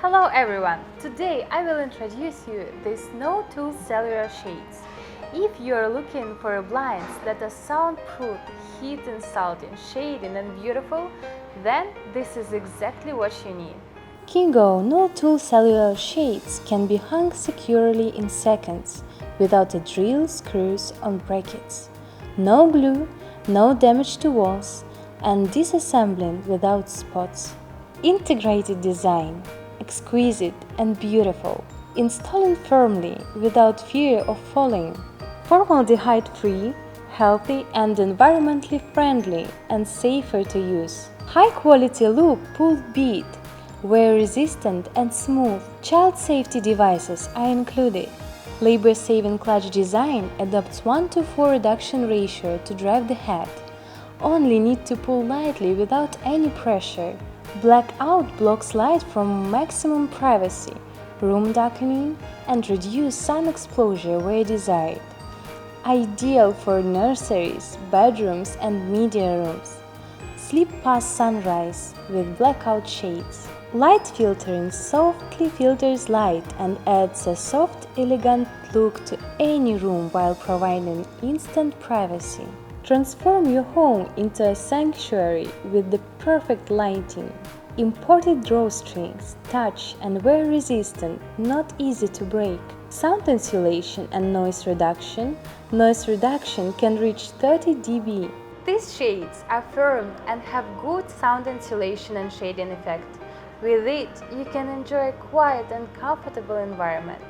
Hello everyone! Today I will introduce you these no-tool cellular shades. If you are looking for blinds that are soundproof, heat-insulting, shading and beautiful, then this is exactly what you need. KeeGo no-tool cellular shades can be hung securely in seconds without a drill, screws or brackets. No glue, no damage to walls, and disassembling without spots. Integrated design, exquisite and beautiful, installing firmly without fear of falling. Formaldehyde-free, healthy and environmentally friendly and safer to use. High-quality loop pulled bead, wear-resistant and smooth. Child safety devices are included. Labor-saving clutch design adopts 1:4 reduction ratio to drive the head. Only need to pull lightly without any pressure. Blackout blocks light from maximum privacy, room darkening, and reduce sun exposure where desired. Ideal for nurseries, bedrooms, and media rooms. Sleep past sunrise with blackout shades. Light filtering softly filters light and adds a soft, elegant look to any room while providing instant privacy. Transform your home into a sanctuary with the perfect lighting. Imported drawstrings, touch and wear resistant, not easy to break. Sound insulation and noise reduction. Noise reduction can reach 30 dB. These shades are firm and have good sound insulation and shading effect. With it, you can enjoy a quiet and comfortable environment.